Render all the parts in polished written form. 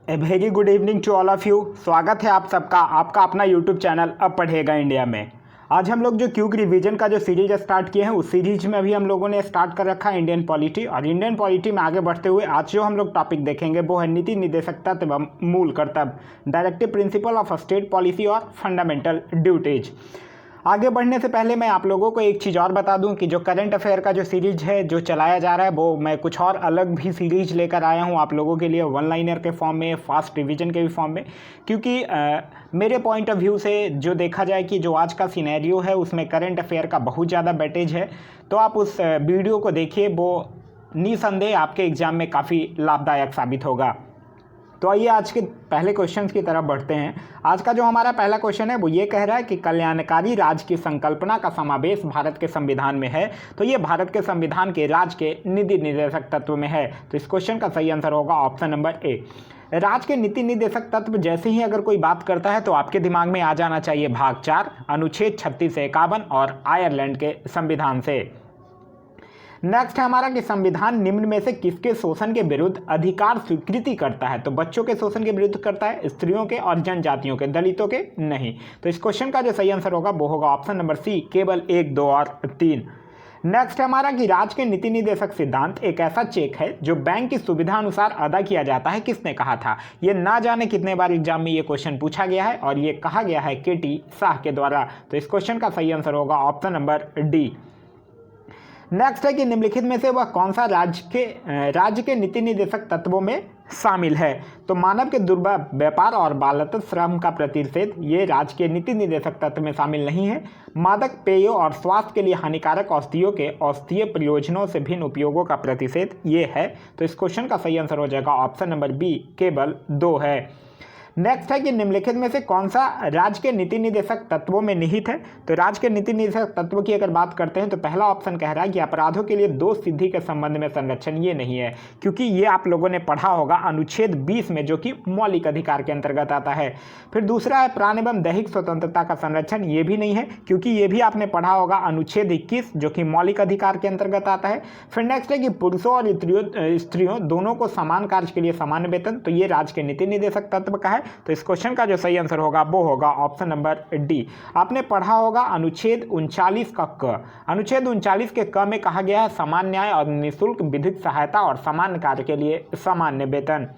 A very good evening to all of you. स्वागत है आप सबका आपका अपना यूट्यूब चैनल अब पढ़ेगा इंडिया में। आज हम लोग जो क्यूक रिवीजन का जो सीरीज स्टार्ट किए हैं उस सीरीज में अभी हम लोगों ने स्टार्ट कर रखा है इंडियन पॉलिटी। और इंडियन पॉलिटी में आगे बढ़ते हुए आज जो हम लोग टॉपिक देखेंगे वो है नीति निर्देशक तत्व एवं मूल कर्तव्य, directive principle of state policy और फंडामेंटल ड्यूटीज। आगे बढ़ने से पहले मैं आप लोगों को एक चीज़ और बता दूं कि जो करंट अफेयर का जो सीरीज है जो चलाया जा रहा है वो मैं कुछ और अलग भी सीरीज लेकर आया हूं आप लोगों के लिए, वन लाइनर के फॉर्म में, फास्ट रिवीजन के भी फॉर्म में। क्योंकि मेरे पॉइंट ऑफ व्यू से जो देखा जाए कि जो आज का सिनेरियो है उसमें करंट अफेयर का बहुत ज़्यादा वेटेज है, तो आप उस वीडियो को देखिए, वो निसंदेह आपके एग्ज़ाम में काफ़ी लाभदायक साबित होगा। तो आइए आज के पहले क्वेश्चन की तरफ बढ़ते हैं। आज का जो हमारा पहला क्वेश्चन है वो ये कह रहा है कि कल्याणकारी राज्य की संकल्पना का समावेश भारत के संविधान में है। तो ये भारत के संविधान के राज्य के नीति निर्देशक तत्व में है। तो इस क्वेश्चन का सही आंसर होगा ऑप्शन नंबर ए। राज्य के नीति निर्देशक तत्व जैसे ही अगर कोई बात करता है तो आपके दिमाग में आ जाना चाहिए भाग 4 अनुच्छेद 36 से 51 और आयरलैंड के संविधान से। नेक्स्ट है हमारा कि संविधान निम्न में से किसके शोषण के विरुद्ध अधिकार स्वीकृति करता है। तो बच्चों के शोषण के विरुद्ध करता है, स्त्रियों के और जनजातियों के, दलितों के नहीं। तो इस क्वेश्चन का जो सही आंसर होगा वो होगा ऑप्शन नंबर सी, केवल 1, 2 और 3। नेक्स्ट है हमारा कि राज्य के नीति निर्देशक सिद्धांत एक ऐसा चेक है जो बैंक की सुविधा अनुसार अदा किया जाता है, किसने कहा था। ये ना जाने कितने बार एग्जाम में ये क्वेश्चन पूछा गया है और ये कहा गया है KT शाह के द्वारा। तो इस क्वेश्चन का सही आंसर होगा ऑप्शन नंबर डी। नेक्स्ट है कि निम्नलिखित में से वह कौन सा राज्य के नीति निर्देशक तत्वों में शामिल है। तो मानव के दुर्व्यवहार, व्यापार और बालतत्व श्रम का प्रतिषेध ये राज्य के नीति निर्देशक तत्व में शामिल नहीं है। मादक पेयों और स्वास्थ्य के लिए हानिकारक औषधियों के औषधीय प्रयोजनों से भिन्न उपयोगों का प्रतिषेध ये है। तो इस क्वेश्चन का सही आंसर हो जाएगा ऑप्शन नंबर बी, केवल 2 है। नेक्स्ट है कि निम्नलिखित में से कौन सा राज्य के नीति निर्देशक तत्वों में निहित है। तो राज्य के नीति निर्देशक तत्व की अगर बात करते हैं तो पहला ऑप्शन कह रहा है कि अपराधों के लिए दोष सिद्धि के संबंध में संरक्षण, ये नहीं है क्योंकि ये आप लोगों ने पढ़ा होगा अनुच्छेद 20 में जो कि मौलिक अधिकार के अंतर्गत आता है। फिर दूसरा है प्राण एवं दैहिक स्वतंत्रता का संरक्षण, ये भी नहीं है क्योंकि ये भी आपने पढ़ा होगा अनुच्छेद 21 जो कि मौलिक अधिकार के अंतर्गत आता है। फिर नेक्स्ट है कि पुरुषों और स्त्रियों दोनों को समान कार्य के लिए समान वेतन, तो ये राज्य के नीति निर्देशक तत्व का है। तो इस क्वेश्चन का जो सही आंसर होगा वो होगा ऑप्शन नंबर डी। आपने पढ़ा होगा अनुच्छेद 39 का क। अनुच्छेद 39 के क में कहा गया है समान न्याय और निःशुल्क विधिक सहायता और समान कार्य के लिए सामान्य वेतन।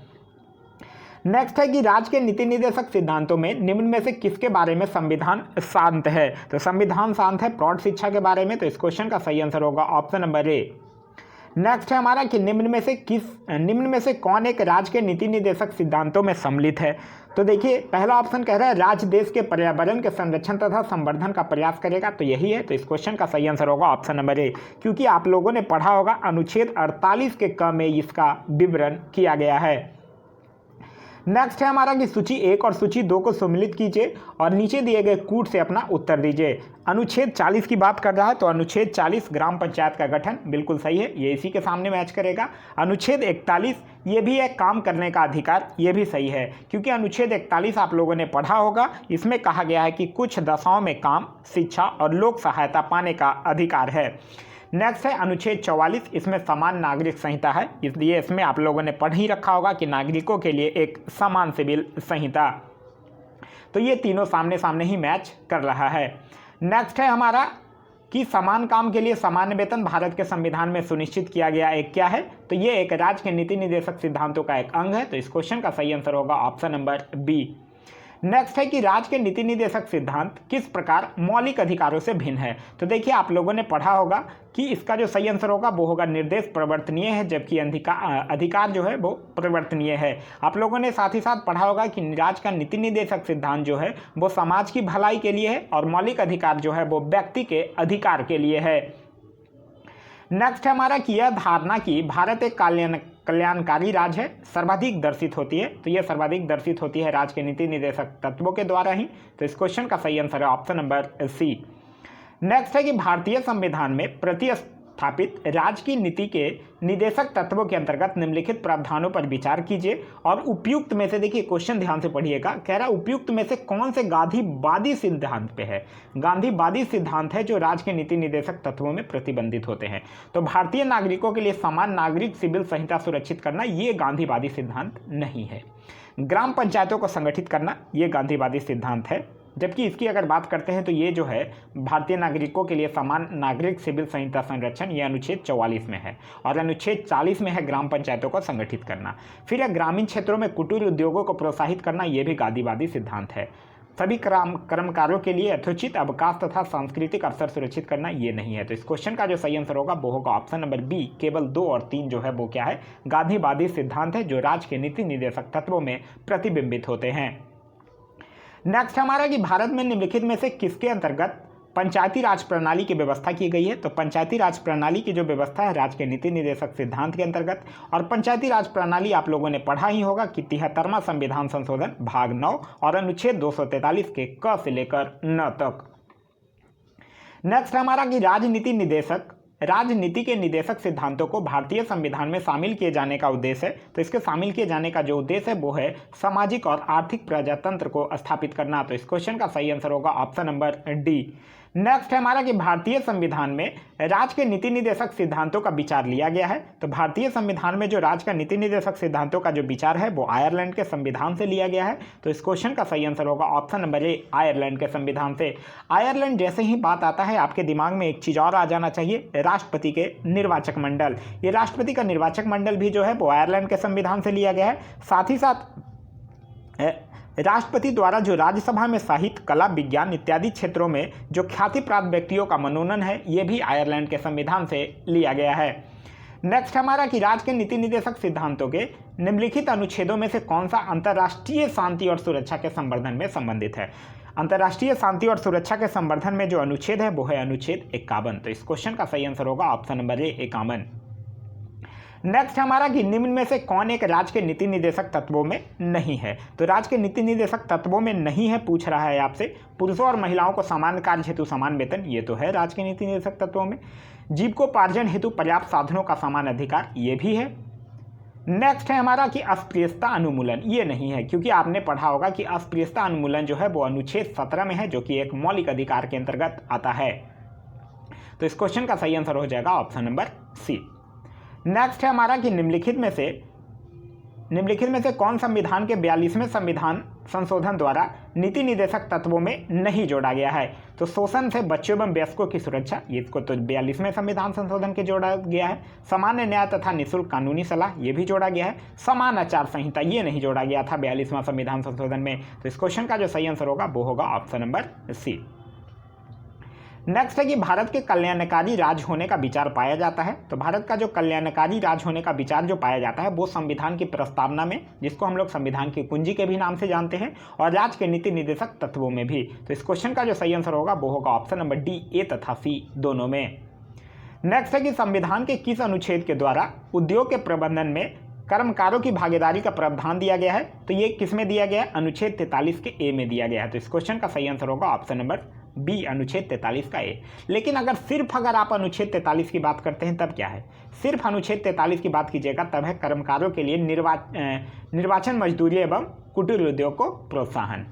नेक्स्ट है कि राज्य के नीति निर्देशक सिद्धांतों में निम्न में से किसके बारे में संविधान शांत है। तो संविधान शांत है प्रौढ़ शिक्षा के बारे में। तो इस क्वेश्चन का सही आंसर होगा ऑप्शन नंबर ए। नेक्स्ट है हमारा कि निम्न में से कौन एक राज्य के नीति निर्देशक सिद्धांतों में सम्मिलित है। तो देखिए पहला ऑप्शन कह रहा है राज्य देश के पर्यावरण के संरक्षण तथा संवर्धन का प्रयास करेगा, तो यही है। तो इस क्वेश्चन का सही आंसर होगा ऑप्शन नंबर ए, क्योंकि आप लोगों ने पढ़ा होगा अनुच्छेद 48 के क में इसका विवरण किया गया है। नेक्स्ट है हमारा कि सूची 1 और सूची 2 को सम्मिलित कीजिए और नीचे दिए गए कूट से अपना उत्तर दीजिए। अनुच्छेद 40 की बात कर रहा है तो अनुच्छेद 40 ग्राम पंचायत का गठन, बिल्कुल सही है, ये इसी के सामने मैच करेगा। अनुच्छेद 41 ये भी है काम करने का अधिकार, ये भी सही है क्योंकि अनुच्छेद 41 आप लोगों ने पढ़ा होगा, इसमें कहा गया है कि कुछ दशाओं में काम, शिक्षा और लोक सहायता पाने का अधिकार है। नेक्स्ट है अनुच्छेद 44, इसमें समान नागरिक संहिता है, इसलिए इसमें आप लोगों ने पढ़ ही रखा होगा कि नागरिकों के लिए एक समान सिविल संहिता। तो ये तीनों सामने सामने ही मैच कर रहा है। नेक्स्ट है हमारा कि समान काम के लिए समान वेतन भारत के संविधान में सुनिश्चित किया गया एक क्या है। तो ये एक राज्य के नीति निर्देशक सिद्धांतों का एक अंग है। तो इस क्वेश्चन का सही आंसर होगा ऑप्शन नंबर बी। नेक्स्ट है कि राज्य के नीति निर्देशक सिद्धांत किस प्रकार मौलिक अधिकारों से भिन्न है। तो देखिए आप लोगों ने पढ़ा होगा कि इसका जो सही आंसर होगा वो होगा निर्देश परिवर्तनीय है, जबकि अधिकार जो है वो परिवर्तनीय है। आप लोगों ने साथ ही साथ पढ़ा होगा कि राज्य का नीति निर्देशक सिद्धांत जो है वो समाज की भलाई के लिए है और मौलिक अधिकार जो है वो व्यक्ति के अधिकार के लिए है। नेक्स्ट है हमारा कि यह धारणा कि भारत एक कल्याणकारी राज्य है सर्वाधिक दर्शित होती है। तो यह सर्वाधिक दर्शित होती है राज्य के नीति निर्देशक तत्वों के द्वारा ही। तो इस क्वेश्चन का सही आंसर है ऑप्शन नंबर सी। नेक्स्ट है कि भारतीय संविधान में स्थापित राज्य की नीति के निदेशक तत्वों के अंतर्गत निम्नलिखित प्रावधानों पर विचार कीजिए और उपयुक्त में से, देखिए क्वेश्चन ध्यान से पढ़िएगा, कह रहा उपयुक्त में से कौन से गांधीवादी सिद्धांत पे है। गांधीवादी सिद्धांत है जो राज्य के नीति निदेशक तत्वों में प्रतिबंधित होते हैं। तो भारतीय नागरिकों के लिए समान नागरिक सिविल संहिता सुरक्षित करना ये गांधीवादी सिद्धांत नहीं है। ग्राम पंचायतों को संगठित करना ये गांधीवादी सिद्धांत है, जबकि इसकी अगर बात करते हैं तो ये जो है भारतीय नागरिकों के लिए समान नागरिक सिविल संहिता संरक्षण, ये अनुच्छेद 44 में है और अनुच्छेद 40 में है ग्राम पंचायतों को संगठित करना। फिर है ग्रामीण क्षेत्रों में कुटीर उद्योगों को प्रोत्साहित करना, ये भी गांधीवादी सिद्धांत है। सभी कर्मकारों के लिए यथोचित अवकाश तथा सांस्कृतिक अवसर सुरक्षित करना, ये नहीं है। तो इस क्वेश्चन का जो सही आंसर होगा वो होगा ऑप्शन नंबर बी, केवल 2 और 3 जो है वो क्या है, गांधीवादी सिद्धांत है जो राज्य के नीति निदेशक तत्वों में प्रतिबिंबित होते हैं। नेक्स्ट हमारा कि भारत में निम्नलिखित में से किसके अंतर्गत पंचायती राज प्रणाली की व्यवस्था की गई है। तो पंचायती राज प्रणाली की जो व्यवस्था है राज्य के नीति निदेशक सिद्धांत के अंतर्गत, और पंचायती राज प्रणाली आप लोगों ने पढ़ा ही होगा कि 73वां संविधान संशोधन भाग 9 और अनुच्छेद 243 के क से लेकर न तक। नेक्स्ट हमारा कि राजनीति के निदेशक सिद्धांतों को भारतीय संविधान में शामिल किए जाने का उद्देश्य है। तो इसके शामिल किए जाने का जो उद्देश्य है वो है सामाजिक और आर्थिक प्रजातंत्र को स्थापित करना। तो इस क्वेश्चन का सही आंसर होगा ऑप्शन नंबर डी। नेक्स्ट है हमारा कि भारतीय संविधान में राज्य के नीति निदेशक सिद्धांतों का विचार लिया गया है। तो भारतीय संविधान में जो राज्य का नीति निदेशक सिद्धांतों का जो विचार है वो आयरलैंड के संविधान से लिया गया है। तो इस क्वेश्चन का सही आंसर होगा ऑप्शन नंबर ए, आयरलैंड के संविधान से। आयरलैंड जैसे ही बात आता है आपके दिमाग में एक चीज और आ जाना चाहिए, राष्ट्रपति के निर्वाचक मंडल। ये राष्ट्रपति का निर्वाचक मंडल भी जो है वो आयरलैंड के संविधान से लिया गया है। साथ ही साथ राष्ट्रपति द्वारा जो राज्यसभा में साहित्य, कला, विज्ञान इत्यादि क्षेत्रों में जो ख्याति प्राप्त व्यक्तियों का मनोनयन है ये भी आयरलैंड के संविधान से लिया गया है। नेक्स्ट हमारा कि राज्य के नीति निदेशक सिद्धांतों के निम्नलिखित अनुच्छेदों में से कौन सा अंतर्राष्ट्रीय शांति और सुरक्षा के संवर्धन में संबंधित है। अंतर्राष्ट्रीय शांति और सुरक्षा के संवर्धन में जो अनुच्छेद है वो है अनुच्छेद 51। तो इस क्वेश्चन का सही आंसर होगा ऑप्शन नंबर ए, 51। नेक्स्ट हमारा कि निम्न में से कौन एक राज्य के नीति निदेशक तत्वों में नहीं है। तो राज्य के नीति निदेशक तत्वों में नहीं है, पूछ रहा है आपसे। पुरुषों और महिलाओं को समान कार्य हेतु समान वेतन, ये तो है राज्य के नीति निदेशक तत्वों में। जीविकोपार्जन हेतु पर्याप्त साधनों का समान अधिकार, ये भी है। नेक्स्ट है हमारा कि अस्पृश्यता अनुमूलन, ये नहीं है, क्योंकि आपने पढ़ा होगा कि अस्पृश्यता अनुमूलन जो है वो अनुच्छेद 17 में है जो कि एक मौलिक अधिकार के अंतर्गत आता है। तो इस क्वेश्चन का सही आंसर हो जाएगा ऑप्शन नंबर सी। नेक्स्ट है हमारा कि निम्नलिखित में से कौन संविधान के 42वें संविधान संशोधन द्वारा नीति निदेशक तत्वों में नहीं जोड़ा गया है। तो शोषण से बच्चों एवं वयस्कों की सुरक्षा, ये इसको तो 42वें संविधान संशोधन के जोड़ा गया है। सामान्य न्याय तथा निःशुल्क कानूनी सलाह, ये भी जोड़ा गया है। समान आचार संहिता, ये नहीं जोड़ा गया था 42वां संविधान संशोधन में। तो इस क्वेश्चन का जो सही आंसर होगा वो होगा ऑप्शन नंबर सी। नेक्स्ट है कि भारत के कल्याणकारी राज्य होने का विचार पाया जाता है। तो भारत का जो कल्याणकारी राज्य होने का विचार जो पाया जाता है वो संविधान की प्रस्तावना में, जिसको हम लोग संविधान की कुंजी के भी नाम से जानते हैं, और राज्य के नीति निदेशक तत्वों में भी। तो इस क्वेश्चन का जो सही आंसर होगा वो होगा ऑप्शन नंबर डी, ए तथा सी दोनों में। नेक्स्ट है कि संविधान के किस अनुच्छेद के द्वारा उद्योग के प्रबंधन में कर्मकारों की भागीदारी का प्रावधान दिया गया है। तो ये किस में दिया गया है, अनुच्छेद 43 के ए में दिया गया है। तो इस क्वेश्चन का सही आंसर होगा ऑप्शन नंबर बी, अनुच्छेद 43 का ए। लेकिन अगर आप अनुच्छेद 43 की बात करते हैं तब क्या है, सिर्फ अनुच्छेद 43 की बात कीजिएगा तब है कर्मकारों के लिए निर्वाचन मजदूरी एवं कुटीर उद्योग को प्रोत्साहन।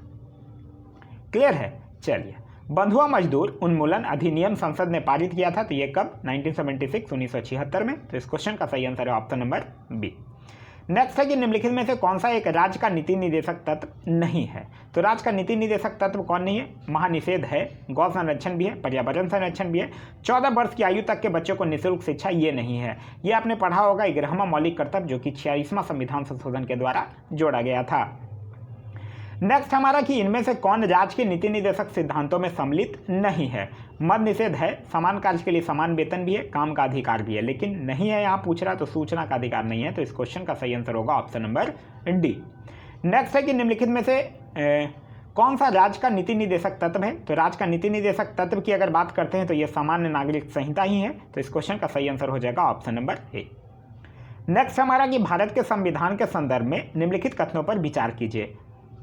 क्लियर है। चलिए, बंधुआ मजदूर उन्मूलन अधिनियम संसद ने पारित किया था। तो ये कब, 1976 में। तो इस क्वेश्चन का सही आंसर है ऑप्शन नंबर बी। नेक्स्ट है कि निम्नलिखित में से कौन सा एक राज्य का नीति निदेशक तत्व नहीं है। तो राज्य का नीति निदेशक तत्व कौन नहीं है, महानिषेध है, गौ संरक्षण भी है, पर्यावरण संरक्षण भी है, 14 वर्ष की आयु तक के बच्चों को निःशुल्क शिक्षा, ये नहीं है। ये आपने पढ़ा होगा 11वां मौलिक कर्तव्य जो कि 46वां संविधान संशोधन के द्वारा जोड़ा गया था। नेक्स्ट हमारा कि इनमें से कौन राज्य के नीति निदेशक सिद्धांतों में सम्मिलित नहीं है। मद निषेध है, समान कार्य के लिए समान वेतन भी है, काम का अधिकार भी है, लेकिन नहीं है यहाँ पूछ रहा, तो सूचना का अधिकार नहीं है। तो इस क्वेश्चन का सही आंसर होगा ऑप्शन नंबर डी। नेक्स्ट है कि निम्नलिखित में से कौन सा राज्य का नीति निदेशक तत्व है। तो राज्य का नीति निदेशक तत्व की अगर बात करते हैं तो यह सामान्य नागरिक संहिता ही है। तो इस क्वेश्चन का सही आंसर हो जाएगा ऑप्शन नंबर ए। नेक्स्ट हमारा कि भारत के संविधान के संदर्भ में निम्नलिखित कथनों पर विचार कीजिए।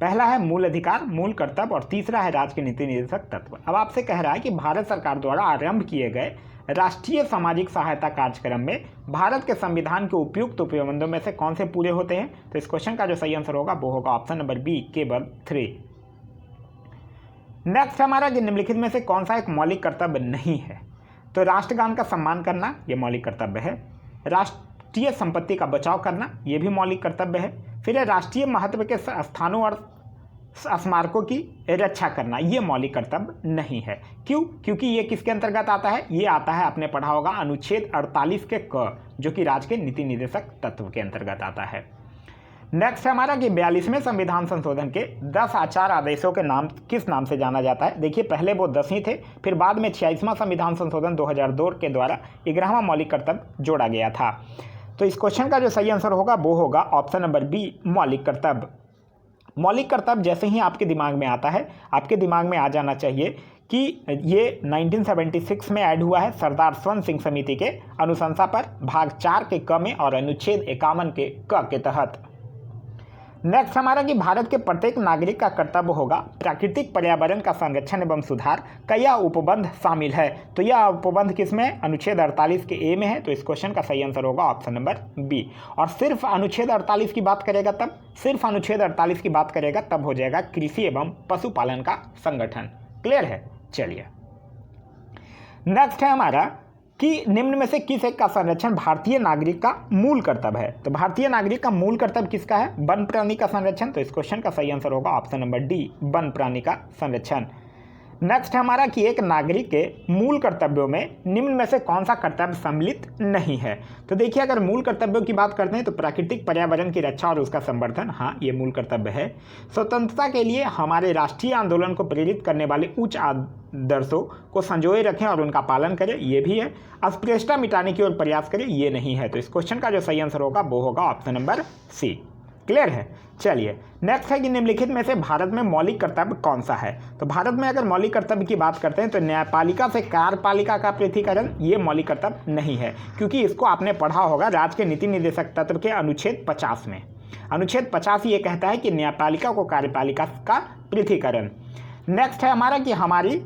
पहला है मूल अधिकार, मूल कर्तव्य, और तीसरा है राज्य के नीति निदेशक तत्व। अब आपसे कह रहा है कि भारत सरकार द्वारा आरंभ किए गए राष्ट्रीय सामाजिक सहायता कार्यक्रम में भारत के संविधान के उपयुक्त उपबंधों में से कौन से पूरे होते हैं? तो इस क्वेश्चन का जो सही आंसर होगा वो होगा ऑप्शन नंबर बी, केवल 3। नेक्स्ट हमारा कि निम्नलिखित में से कौन सा एक मौलिक कर्तव्य नहीं है? तो राष्ट्रगान का सम्मान करना ये मौलिक कर्तव्य है, राष्ट्रीय संपत्ति का बचाव करना ये भी मौलिक कर्तव्य है, फिर है राष्ट्रीय महत्व के स्थानों और स्मारकों की रक्षा करना ये मौलिक कर्तव्य नहीं है। क्यों? क्योंकि ये किसके अंतर्गत आता है? ये आता है, आपने पढ़ा होगा, अनुच्छेद 48 के क, जो कि राज्य के नीति निर्देशक तत्व के अंतर्गत आता है। नेक्स्ट हमारा कि 42वें संविधान संशोधन के 10 आचार आदेशों के नाम किस नाम से जाना जाता है? देखिए, पहले वो 10 ही थे, फिर बाद में 46वां संविधान संशोधन 2002 के द्वारा 11वां मौलिक कर्तव्य जोड़ा गया था। तो इस क्वेश्चन का जो सही आंसर होगा वो होगा ऑप्शन नंबर बी, मौलिक कर्तव्य। मौलिक कर्तव्य जैसे ही आपके दिमाग में आता है, आपके दिमाग में आ जाना चाहिए कि ये 1976 में ऐड हुआ है सरदार स्वर्ण सिंह समिति के अनुशंसा पर भाग 4 के क में और अनुच्छेद 51 के क के तहत। नेक्स्ट हमारा कि भारत के प्रत्येक नागरिक का कर्तव्य होगा प्राकृतिक पर्यावरण का संरक्षण एवं सुधार का यह उपबंध शामिल है। तो यह उपबंध किसमें? अनुच्छेद 48 के ए में है। तो इस क्वेश्चन का सही आंसर होगा ऑप्शन नंबर बी। और सिर्फ अनुच्छेद 48 की बात करेगा तब, सिर्फ अनुच्छेद 48 की बात करेगा तब हो जाएगा कृषि एवं पशुपालन का संगठन। क्लियर है? चलिए, नेक्स्ट है हमारा कि निम्न में से किस एक का संरक्षण भारतीय नागरिक का मूल कर्तव्य है? तो भारतीय नागरिक का मूल कर्तव्य किसका है? वन प्राणी का संरक्षण। तो इस क्वेश्चन का सही आंसर होगा ऑप्शन नंबर डी, वन प्राणी का संरक्षण। नेक्स्ट हमारा कि एक नागरिक के मूल कर्तव्यों में निम्न में से कौन सा कर्तव्य सम्मिलित नहीं है? तो देखिए, अगर मूल कर्तव्यों की बात करते हैं तो प्राकृतिक पर्यावरण की रक्षा और उसका संवर्धन, हाँ ये मूल कर्तव्य है। स्वतंत्रता के लिए हमारे राष्ट्रीय आंदोलन को प्रेरित करने वाले उच्च आदर्शों को संजोए रखें और उनका पालन करें, ये भी है। अस्पृश्यता मिटाने की ओर प्रयास करें, ये नहीं है। तो इस क्वेश्चन का जो सही आंसर होगा वो होगा ऑप्शन नंबर सी। क्लियर है? चलिए, नेक्स्ट है कि निम्नलिखित में से भारत में मौलिक कर्तव्य कौन सा है? तो भारत में अगर मौलिक कर्तव्य की बात करते हैं तो न्यायपालिका से कार्यपालिका का पृथकीकरण ये मौलिक कर्तव्य नहीं है, क्योंकि इसको आपने पढ़ा होगा राज्य के नीति निर्देशक तत्व के अनुच्छेद 50 में। अनुच्छेद 50 ये कहता है कि न्यायपालिका को कार्यपालिका का पृथकीकरण। नेक्स्ट है हमारा कि हमारी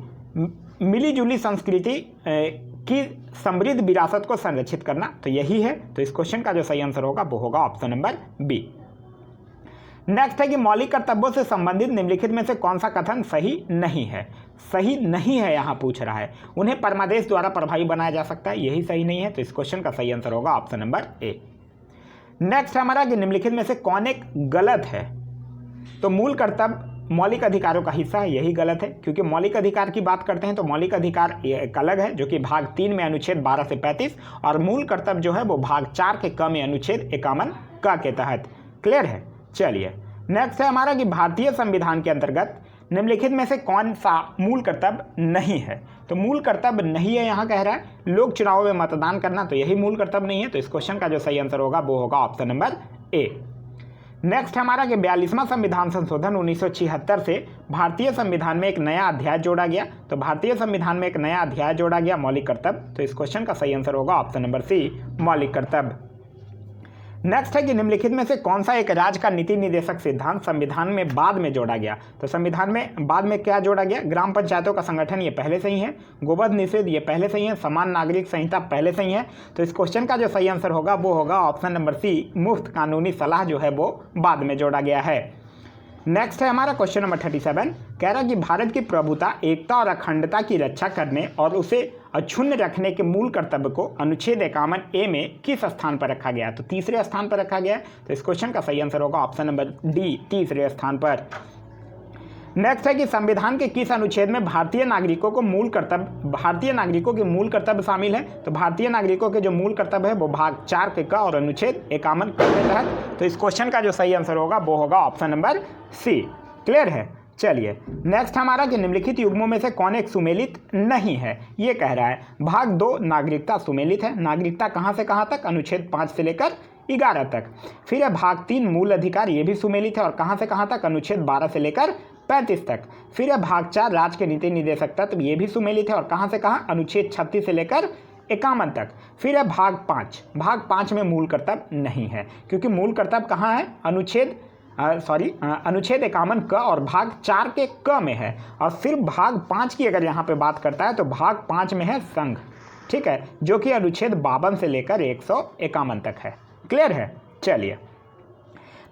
मिलीजुली संस्कृति की समृद्ध विरासत को संरक्षित करना, तो यही है। तो इस क्वेश्चन का जो सही आंसर होगा वो होगा ऑप्शन नंबर बी। नेक्स्ट है कि मौलिक कर्तव्यों से संबंधित निम्नलिखित में से कौन सा कथन सही नहीं है? सही नहीं है यहाँ पूछ रहा है। उन्हें परमादेश द्वारा प्रभावी बनाया जा सकता है, यही सही नहीं है। तो इस क्वेश्चन का सही आंसर होगा ऑप्शन नंबर ए। नेक्स्ट हमारा कि निम्नलिखित में से कौन एक गलत है? तो मूल कर्तव्य मौलिक अधिकारों का हिस्सा है, यही गलत है, क्योंकि मौलिक अधिकार की बात करते हैं तो मौलिक अधिकार एक अलग है जो कि भाग 3 में अनुच्छेद 12 से 35 और मूल कर्तव्य जो है वो भाग 4 के क में अनुच्छेद 51 क के तहत। क्लियर है? चलिए, नेक्स्ट है हमारा कि भारतीय संविधान के अंतर्गत निम्नलिखित में से कौन सा मूल कर्तव्य नहीं है? तो मूल कर्तव्य नहीं है, यहाँ कह रहा है लोक चुनाव में मतदान करना, तो यही मूल कर्तव्य नहीं है। तो इस क्वेश्चन का जो सही आंसर होगा वो होगा ऑप्शन नंबर ए। नेक्स्ट हमारा कि 42वां संविधान संशोधन 1976 से भारतीय संविधान में एक नया अध्याय जोड़ा गया। तो भारतीय संविधान में एक नया अध्याय जोड़ा गया मौलिक कर्तव्य। तो इस क्वेश्चन का सही आंसर होगा ऑप्शन नंबर सी, मौलिक कर्तव्य। नेक्स्ट है कि निम्नलिखित में से कौन सा एक राज्य का नीति निर्देशक सिद्धांत संविधान में बाद में जोड़ा गया? तो संविधान में बाद में क्या जोड़ा गया? ग्राम पंचायतों का संगठन ये पहले से ही है, गोवध निषेध ये पहले से ही है, समान नागरिक संहिता पहले से ही है। तो इस क्वेश्चन का जो सही आंसर होगा वो होगा ऑप्शन नंबर सी, मुफ्त कानूनी सलाह जो है वो बाद में जोड़ा गया है। नेक्स्ट है हमारा क्वेश्चन नंबर 37, कह रहा है कि भारत की प्रभुता, एकता और अखंडता की रक्षा करने और उसे अक्षुण्ण रखने के मूल कर्तव्य को अनुच्छेद 51 ए में किस स्थान पर रखा गया? तो तीसरे स्थान पर रखा गया है। तो इस क्वेश्चन का सही आंसर होगा ऑप्शन नंबर डी, तीसरे स्थान पर। नेक्स्ट है कि संविधान के किस अनुच्छेद में भारतीय नागरिकों के मूल कर्तव्य शामिल है? तो भारतीय नागरिकों के जो मूल कर्तव्य है वो भाग 4 के क और अनुच्छेद 51 के तहत। तो इस क्वेश्चन का जो सही आंसर होगा वो होगा ऑप्शन नंबर सी। क्लियर है? चलिए, नेक्स्ट हमारा कि निम्नलिखित युग्मों में से कौन एक सुमेलित नहीं है? ये कह रहा है भाग 2 नागरिकता सुमेलित है। नागरिकता कहाँ से कहाँ तक? अनुच्छेद 5 से लेकर 11 तक। फिर है भाग 3 मूल अधिकार, ये भी सुमेलित है और कहाँ से कहाँ तक? अनुच्छेद 12 से लेकर 35 तक। फिर है भाग 4 राज्य के नीति निर्देशक तत्व, ये भी सुमेलित है और कहाँ से कहाँ? अनुच्छेद 36 से लेकर 51 तक। फिर है भाग 5 में मूल कर्तव्य नहीं है, क्योंकि मूल कर्तव्य कहाँ है? अनुच्छेद 51 क और भाग 4 के क में है। और फिर भाग 5 की अगर यहाँ पे बात करता है तो भाग 5 में है संघ। ठीक है, जो कि अनुच्छेद 52 से लेकर 151 तक है। क्लियर है। चलिए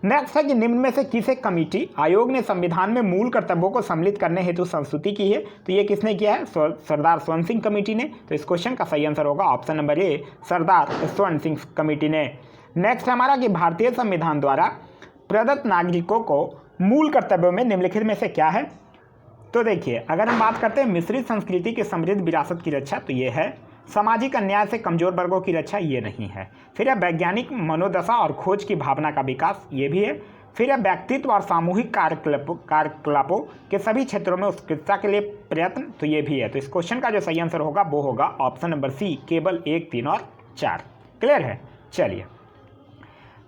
नेक्स्ट है कि निम्न में से किस एक कमेटी आयोग ने संविधान में मूल कर्तव्यों को सम्मिलित करने हेतु संस्तुति की है? तो ये किसने किया है? सरदार स्वर्ण सिंह कमेटी ने। तो इस क्वेश्चन का सही आंसर होगा ऑप्शन नंबर ए, सरदार स्वर्ण सिंह कमेटी ने। नेक्स्ट हमारा कि भारतीय संविधान द्वारा प्रदत्त नागरिकों को मूल कर्तव्यों में निम्नलिखित में से क्या है? तो देखिए, अगर हम बात करते हैं मिश्रित संस्कृति की समृद्ध विरासत की रक्षा, तो ये है। सामाजिक अन्याय से कमजोर वर्गों की रक्षा, ये नहीं है। फिर है वैज्ञानिक मनोदशा और खोज की भावना का विकास, ये भी है। फिर है व्यक्तित्व और सामूहिक कार्यकलापों के सभी क्षेत्रों में उत्कृष्टता के लिए प्रयत्न, तो ये भी है। तो इस क्वेश्चन का जो सही आंसर होगा वो होगा ऑप्शन नंबर सी, केवल 1, 3 और 4। क्लियर है। चलिए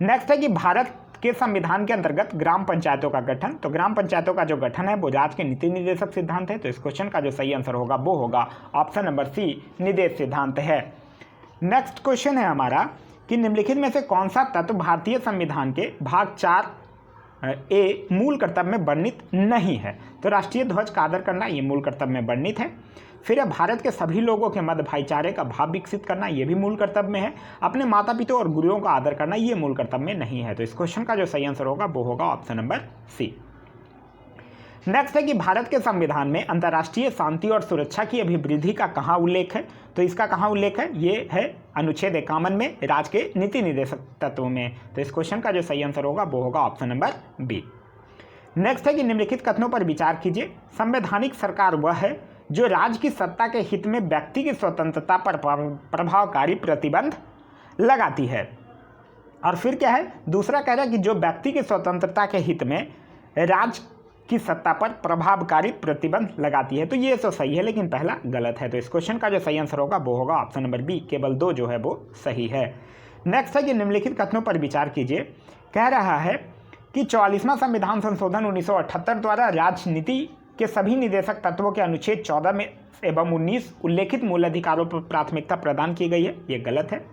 नेक्स्ट है कि भारत के संविधान के अंतर्गत ग्राम पंचायतों का गठन। तो ग्राम पंचायतों का जो गठन है वो राज्य के नीति निर्देशक सिद्धांत है। तो इस क्वेश्चन का जो सही आंसर होगा वो होगा ऑप्शन नंबर सी, निदेश सिद्धांत है। नेक्स्ट क्वेश्चन है हमारा कि निम्नलिखित में से कौन सा तत्व भारतीय संविधान के भाग 4 ए मूल कर्तव्य में वर्णित नहीं है? तो राष्ट्रीय ध्वज का आदर करना, ये मूल कर्तव्य में वर्णित है। फिर है भारत के सभी लोगों के मध्य भाईचारे का भाव विकसित करना, ये भी मूल कर्तव्य में है। अपने माता पिता और गुरुओं का आदर करना, ये मूल कर्तव्य में नहीं है। तो इस क्वेश्चन का जो सही आंसर होगा वो होगा ऑप्शन नंबर सी। नेक्स्ट है कि भारत के संविधान में अंतर्राष्ट्रीय शांति और सुरक्षा की अभिवृद्धि का कहाँ उल्लेख है? तो इसका कहाँ उल्लेख है? ये है अनुच्छेद 51 में, राज्य के नीति निर्देशक तत्वों में। तो इस क्वेश्चन का जो सही आंसर होगा वो होगा ऑप्शन नंबर बी। नेक्स्ट है कि निम्नलिखित कथनों पर विचार कीजिए। संवैधानिक सरकार वह है जो राज्य की सत्ता के हित में व्यक्ति की स्वतंत्रता पर प्रभावकारी प्रतिबंध लगाती है। और फिर क्या है? दूसरा कह रहा है कि जो व्यक्ति की स्वतंत्रता के हित में राज्य की सत्ता पर प्रभावकारी प्रतिबंध लगाती है। तो ये तो सही है, लेकिन पहला गलत है। तो इस क्वेश्चन का जो सही आंसर होगा वो होगा ऑप्शन नंबर बी, केवल 2 जो है वो सही है। नेक्स्ट है कि निम्नलिखित कथनों पर विचार कीजिए। कह रहा है कि 44वां संविधान संशोधन 1978 द्वारा राजनीति के सभी निदेशक तत्वों के अनुच्छेद 14 में एवं 19 उल्लेखित मूल अधिकारों पर प्राथमिकता प्रदान की गई है, ये गलत है।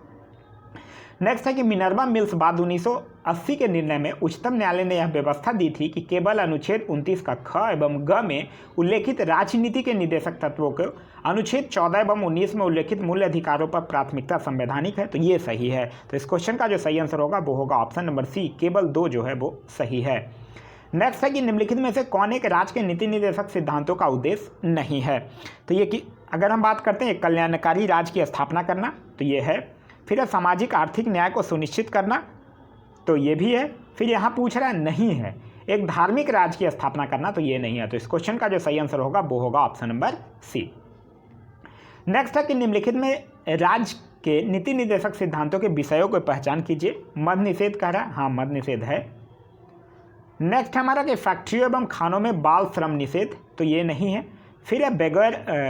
नेक्स्ट है कि मिनर्वा मिल्स बाद 1980 के निर्णय में उच्चतम न्यायालय ने यह व्यवस्था दी थी कि केवल अनुच्छेद 29 का ख एवं ग में उल्लेखित राजनीति के निदेशक तत्वों को अनुच्छेद 14 एवं 19 में उल्लेखित मूल अधिकारों पर प्राथमिकता संवैधानिक है। तो ये सही है। तो इस क्वेश्चन का जो सही आंसर होगा वो होगा ऑप्शन नंबर सी, केवल 2 जो है वो सही है। नेक्स्ट है कि निम्नलिखित में से कौन एक राज्य के नीति निर्देशक सिद्धांतों का उद्देश्य नहीं है? तो ये कि अगर हम बात करते हैं कल्याणकारी राज्य की स्थापना करना, तो ये है। फिर है सामाजिक आर्थिक न्याय को सुनिश्चित करना, तो ये भी है। फिर यहाँ पूछ रहा है नहीं है एक धार्मिक राज्य की स्थापना करना, तो ये नहीं है। तो इस क्वेश्चन का जो सही आंसर होगा वो होगा ऑप्शन नंबर सी। नेक्स्ट है कि निम्नलिखित में राज्य के नीति निर्देशक सिद्धांतों के विषयों को पहचान कीजिए। मद निषेध कह रहा है, हाँ मद निषेध है। नेक्स्ट हमारा कि फैक्ट्रियों एवं खानों में बाल श्रम निषेध, तो ये नहीं है। फिर है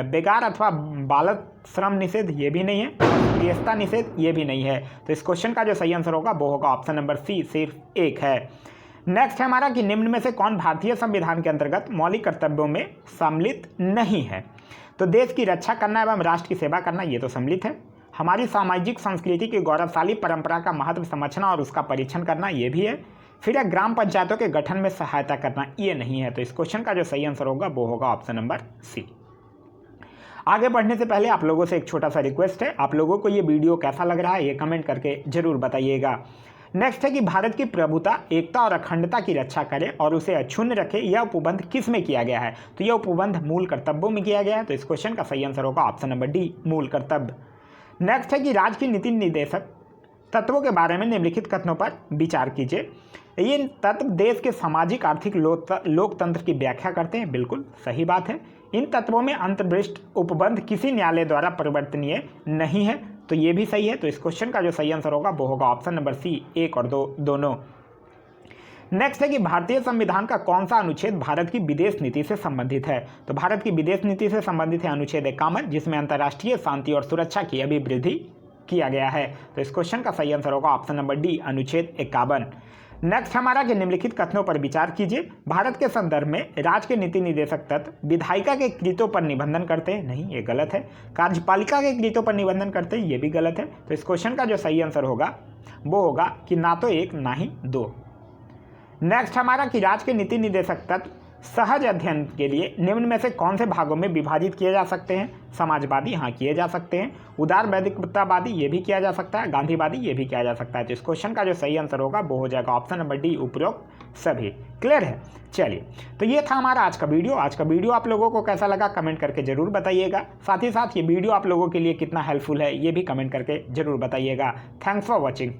बेगार अथवा बालक श्रम निषेध, ये भी नहीं है। प्रियस्ता निषेध, ये भी नहीं है। तो इस क्वेश्चन का जो सही आंसर होगा वो होगा ऑप्शन नंबर सी, सिर्फ 1 है। नेक्स्ट है हमारा कि निम्न में से कौन भारतीय संविधान के अंतर्गत मौलिक कर्तव्यों में सम्मिलित नहीं है? तो देश की रक्षा करना एवं राष्ट्र की सेवा करना, ये तो सम्मिलित है। हमारी सामाजिक संस्कृति की गौरवशाली परंपरा का महत्व समझना और उसका परीक्षण करना, ये भी है। फिर है ग्राम पंचायतों के गठन में सहायता करना, ये नहीं है। तो इस क्वेश्चन का जो सही आंसर होगा वो होगा ऑप्शन नंबर सी। आगे बढ़ने से पहले आप लोगों से एक छोटा सा रिक्वेस्ट है, आप लोगों को ये वीडियो कैसा लग रहा है ये कमेंट करके जरूर बताइएगा। नेक्स्ट है कि भारत की प्रभुता, एकता और अखंडता की रक्षा करे और उसे अक्षुण्ण रखे, यह उपबंध किस में किया गया है? तो यह उपबंध मूल कर्तव्यों में किया गया है। तो इस क्वेश्चन का सही आंसर होगा ऑप्शन नंबर डी, मूल कर्तव्य। नेक्स्ट है कि राज्य की नीति निर्देशक तत्वों के बारे में निम्नलिखित कथनों पर विचार कीजिए। ये तत्व देश के सामाजिक आर्थिक लोकतंत्र की व्याख्या करते हैं, बिल्कुल सही बात है। इन तत्वों में अंतर्दृष्ट उपबंध किसी न्यायालय द्वारा परिवर्तनीय नहीं है, तो ये भी सही है। तो इस क्वेश्चन का जो सही आंसर होगा वो होगा ऑप्शन नंबर सी, 1 और 2 दोनों। नेक्स्ट है कि भारतीय संविधान का कौन सा अनुच्छेद भारत की विदेश नीति से संबंधित है? तो भारत की विदेश नीति से संबंधित है अनुच्छेद 51, जिसमें अंतर्राष्ट्रीय शांति और सुरक्षा की अभिवृद्धि किया गया है। तो इस क्वेश्चन का सही आंसर होगा ऑप्शन नंबर डी, अनुच्छेद 51। नेक्स्ट हमारा कि निम्नलिखित कथनों पर विचार कीजिए। भारत के संदर्भ में राज्य के नीति निर्देशक तत्व विधायिका के कृत्यों पर निबंधन करते हैं, नहीं ये गलत है। कार्यपालिका के कृत्यों पर निबंधन करते हैं, ये भी गलत है। तो इस क्वेश्चन का जो सही आंसर होगा वो होगा कि ना तो 1 ना ही 2। नेक्स्ट हमारा कि राज्य के नीति निर्देशक तत्व सहज अध्ययन के लिए निम्न में से कौन से भागों में विभाजित किए जा सकते हैं? समाजवादी, हाँ किए जा सकते हैं। उदारवैदिकतावादी, ये भी किया जा सकता है। गांधीवादी, ये भी किया जा सकता है। तो इस क्वेश्चन का जो सही आंसर होगा वो हो जाएगा ऑप्शन नंबर डी, उपरोक्त सभी। क्लियर है? चलिए, तो ये था हमारा आज का वीडियो। आज का वीडियो आप लोगों को कैसा लगा कमेंट करके जरूर बताइएगा। साथ ही साथ ये वीडियो आप लोगों के लिए कितना हेल्पफुल है ये भी कमेंट करके जरूर बताइएगा। Thanks for watching.